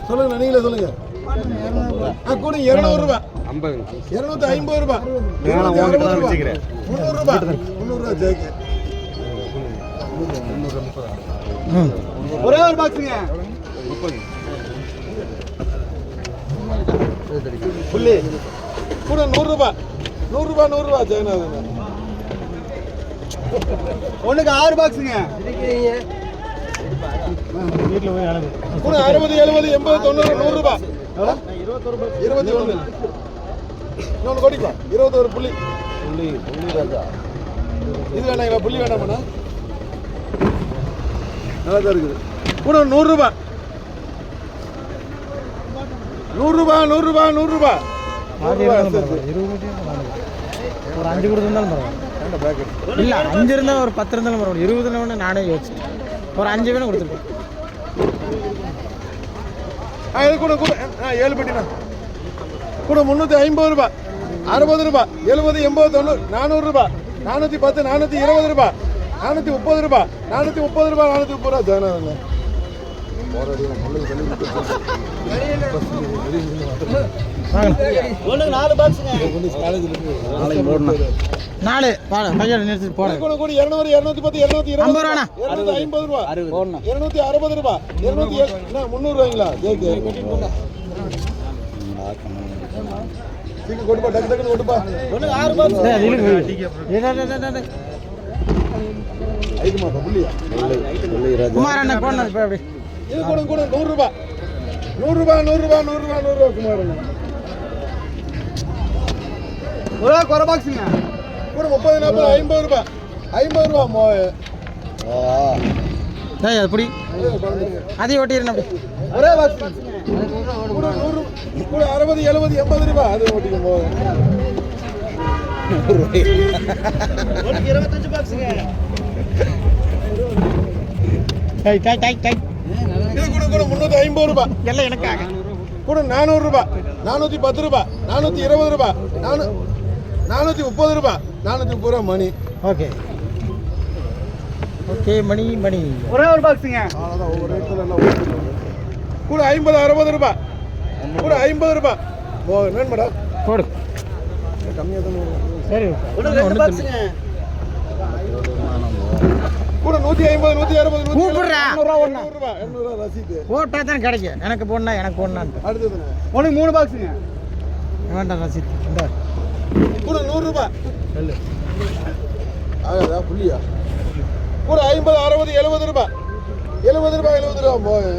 சொல்லுங்க, நீங்களே சொல்லுங்க. கூட 200 ரூபாய், 250 ரூபாய், 300 ரூபாய், 300 ரூபாய் ஜேகே. ஒரே ஒரு பாக்ஸுங்க. புள்ளி கூட 100 ரூபாய், 100 ரூபாய், 100 ரூபாய் ஜெகநாதன். ஒண்ணுக்கு 6 பாக்ஸுங்க. கூட 60, 70, 80, 90, 100 ரூபாய். 21. இன்னொன்று கோடிப்பா 21 புள்ளி. ராஜா இது வேணாங்களா? புள்ளி வேணாமண்ணா? நல்லா தான் இருக்குது. கூட 100 ரூபாய், 100 ரூபாய், 100 ரூபாய், 100 ரூபாய். ஒரு 5 கொடுத்துருந்தாலும் பரவாயில்ல. இல்லை 5 இருந்தாலும் ஒரு 10 இருந்தாலும் பரவாயில்ல. 20 நானே யோசிச்சேன். ஒரு 5 வேணும் கொடுத்துருக்கேன். இது கூட கூட 7 பெட்டிண்ணா. கூட 350 ரூபாய், 60 ரூபாய், 70, 80, 90, 400 ரூபாய், 410, 420 ரூபாய், 430 ரூபாய், 430 ரூபாய், 430 ரூபாய் ஜெகநாதன். நாலு பாக்ஸுங்க. 4 பையன் நிறுத்தி போட. கூட 200, 210, 220, 250 ரூபாய், 260 ரூபாய், 300 ரூபாய்ங்களா ஜேகே? சீக்கிரம் கொடுப்பா, டக்கு டக்குன்னு கொடுப்பா. 6 பாக்ஸ். குமார் அண்ணா போன அப்படி. இது கூட கூட 100 ரூபாய், 100 ரூபாய், 100 ரூபாய், 100 ரூபாய், 100 ரூபாய் குமார் அண்ணா. ஒரே குறை பாக்ஸுங்க. கூட 30, 40, 50 ரூபாய், 50 ரூபாய். எப்படி அதையும் ஒட்டிடுறேன் அப்படி. ஒரே பாக்ஸ். கூட 100, கூட 60, 70, 80 ரூபாய். அது ஓட்டிக்கும் போது 25 பாக்ஸுங்க. இது கூட கூட 350 ரூபாய். எல்லாம் எனக்காக. கூட 400 ரூபாய், 410 ரூபாய், 420 ரூபாய், 430 ரூபாய், 430 ரூபாய் மணி. ஓகே ஓகே மணி மணி. ஒரே ஒரு பாக்ஸுங்க. அவ்வளோதான். ஒவ்வொரு இடத்துல எல்லாம் கூட 50, 60 ரூபாய், கூட 50 ரூபாய். என்ன மேடம் போடு கம்மியாக தான். சரி கூட 150, 160, 200 ரூபாய் ரசீது போட்டா தான் கிடைக்கும். எனக்கு போடணும், எனக்கு போடணும். அடுத்தது உனக்கு 3 பாக்ஸுங்க. வேண்டாம் ரசீது. கூட 100 ரூபாய். ஆகாதா புள்ளியா? கூட 50, 60, 70 ரூபாய், 70 ரூபாய், 70 ரூபாய்.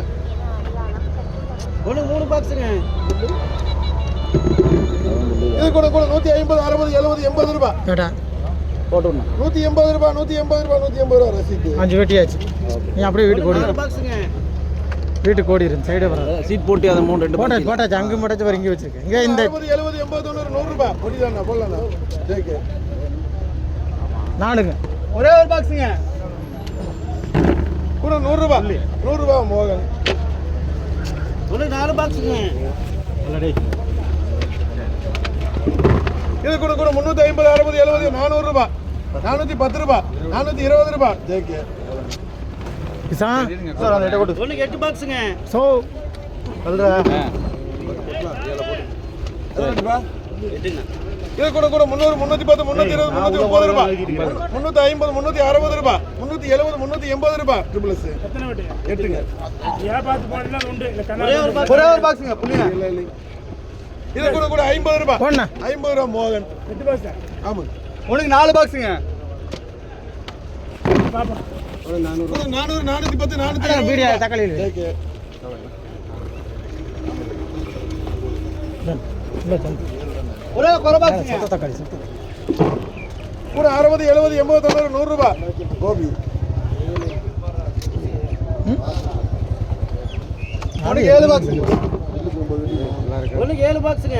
ஒன்று 3 பாக்ஸுங்க. இது கூட கூட 150, 60, 70, 80 ரூபாய். கேட்டா போட்டுடணும். 180 ரூபாய், 180 ரூபாய், 180 ரூபாய் ரசீது. 5 வெட்டியாச்சு. நீ அப்படியே வீட்டுக்கு ஓடி வீட்டுக்கு ஓடிடுறேன். சைடே வர சீட் போட்டு அதை 3 2 போட்டாச்சு. அங்கே போட்டாச்சு. வர இங்கே வச்சிருக்கேன். இங்கே இந்த 60, 70, 80, 90, 100 ரூபாய். ஓடிதாண்ணா போடலாண்ணா ஜேகே. 4ங்க. ஒரே ஒரு பாக்ஸுங்க. கூட 100 ரூபாய், 100 ரூபாய் மோகன். ஒன்று 4 பாக்ஸுங்க. இது கூட கூட 350, 60, 70, 400 ரூபாய், 410 ரூபாய், 420 ரூபாய் ஜேகே. ஒன்று 8 பாக்ஸுங்க. ஸோ இது கூட கூட 300, 310, 320, 330 ரூபாய், 350, 360 ரூபாய், 370, 380 ரூபாய். ட்ரிபிள் எஸ் 8ங்க. ஒரே ஒரு பாக்ஸுங்க. புள்ளிங்க. இது கூட கூட 50 ரூபாய், 50 ரூபாய் மோகன். 8 பாக்ஸ். ஆமாம். உனக்கு 4 பாக்ஸுங்க. 400, 410, 420 தக்காளி ஜேகே. ஒரே குறை பாக்ஸுங்க. தக்காளி கூட 60, 70, 80, 90, 100 ரூபாய் கோபி. உனக்கு 7 பாக்ஸுங்க. ஒன்றுக்கு 7 பாக்ஸுங்க.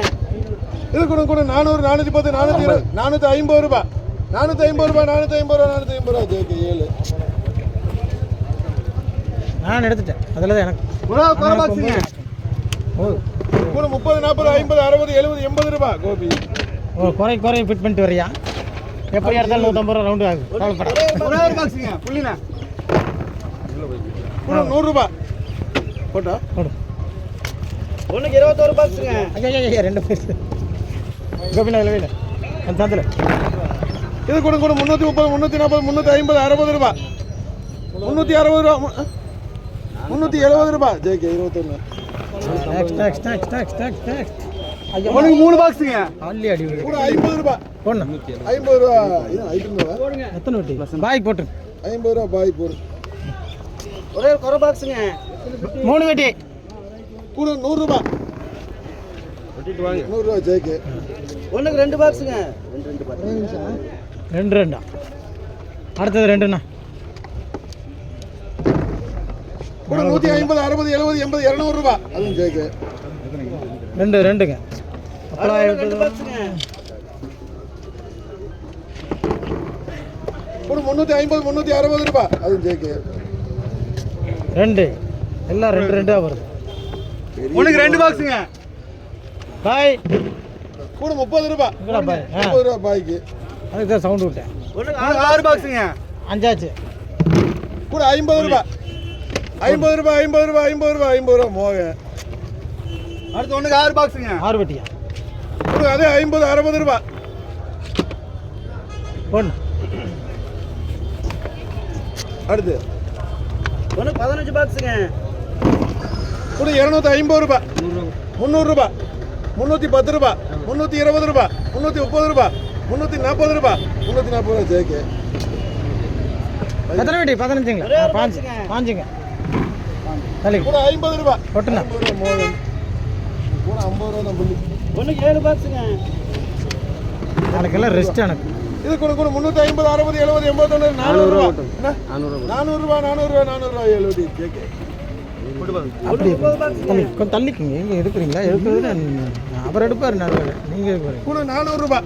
இது கூட கூட 400, 410, 420, 450 ரூபாய், 450 ரூபாய், 450 ரூபாய், 450 ரூபாய் ஜேகே. 7 நான் எடுத்துட்டேன். அதில் தான் எனக்கு குறை பாக்ஸுங்க. கூட 30, 40, 50, 60, 70, 80 ரூபாய் கோபி. குறை ஃபிட் பண்ணிட்டு வரியா? எப்படி எடுத்தாலும் 150 ரூபா ரவுண்டு ஆகும். ஒரே ஒரு பாக்ஸுங்க. புள்ளினா கூட 100 ரூபாய் போட்டா போடு ஒண்ணுக்கு 21 பாக்ஸுங்க. ஐயா ரெண்டு பேர் கோபினா இல்லை அந்த சாந்தில் இது கூட 330 340 350 60 ரூபாய் 360 ரூபா 370 ரூபாய் ஜேகே 21 ஒண்ணுக்கு 3 பாக்ஸுங்க. ஆல்லி அடி கூட 50 ரூபாய் போடணும் 50 ரூபா இது ஐட்டம் எத்தனை வெட்டி பாய் போட்டு 50 ரூபா பாய் போடு ஒரே ஒரு பாக்ஸுங்க. 3 வெட்டி கூட 100 ரூபாய் வெட்டிட்டு வாங்க. 100 ரூபாய் ஜேகே ஒண்ணுக்கு 2 பாக்ஸுங்க. 2 பாக்ஸ். 2 அடுத்தது 2ண்ணா கூட 150 60 70 80 200 ரூபாய் அதுவும் ஜேகே 2ங்க அப்பளா 2 பாக்ஸுங்க. கூட 350 360 ரூபாய் அதுவும் ஜேகே 2 எல்லாம் 2 வருது ஒண்ணுக்கு 2 பாக்ஸுங்க. பாய் கூட 30 ரூபாய் இங்கடா பாய் 30 ரூபாய் பாய்க்கு அதுக்கு தான் சவுண்ட் விட்டேன் ஒண்ணுக்கு 6 பாக்ஸுங்க. 5 கூட 50 ரூபாய் 50 ரூபாய் 50 ரூபாய் 50 ரூபாய் 50 ரூபாய் மோக அடுத்து ஒண்ணுக்கு 6 பாக்ஸுங்க. 6 வெட்டியா கூட அதே 50 60 ரூபாய் போடணும் அடுத்து ஒண்ணுக்கு 15 பாக்ஸுங்க. கூட 250 ரூபாய் 300 ரூபாய் 310 ரூபாய் 320 ரூபாய் 330 ரூபாய் 340 ரூபாய் 340 ரூபாய் ஜேகே எத்தனை வெட்டி 15ங்களா 5ங்க தள்ளி கூட 50 ரூபாய் போட்டுண்ணா 50 ரூபாய் மோகன் கூட 50 ரூபாய் தான் புள்ளி ஒண்ணுக்கு 7 பாக்ஸுங்க. நாளைக்கெல்லாம் ரெஸ்ட் எனக்கு இது கூட 350 60 70 89 400 ரூபாய் 400 ரூபாய் 400 ரூபாய் 70 ஜேகே அப்படி தள்ளி கொஞ்சம் தள்ளிக்குங்க எங்கே எடுக்கிறீங்களா எடுக்கிறது அவர் எடுப்பார் நீங்கள் எடுப்பாரு கூட 400 ரூபாய்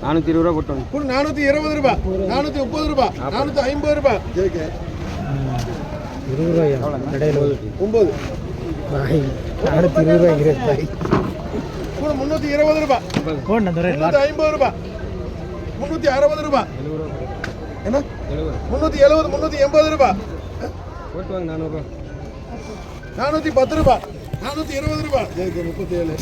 420 ரூபா போட்டோம். கூட 420 ரூபாய் 430 ரூபாய் 450 ரூபாய் ஜேகே 20 ரூபாயா இடையில 9 பாய் 420 ரூபாய்ங்கிறது பாய் கூட 320 ரூபாய் போடணும் அந்த ரேட் 350 ரூபாய் 360 ரூபாய் என்ன 370 380 ரூபாய் போட்டு வாங்க 400 ரூபா. 410 ரூபாய் 420 ரூபாய் ஜேகே 37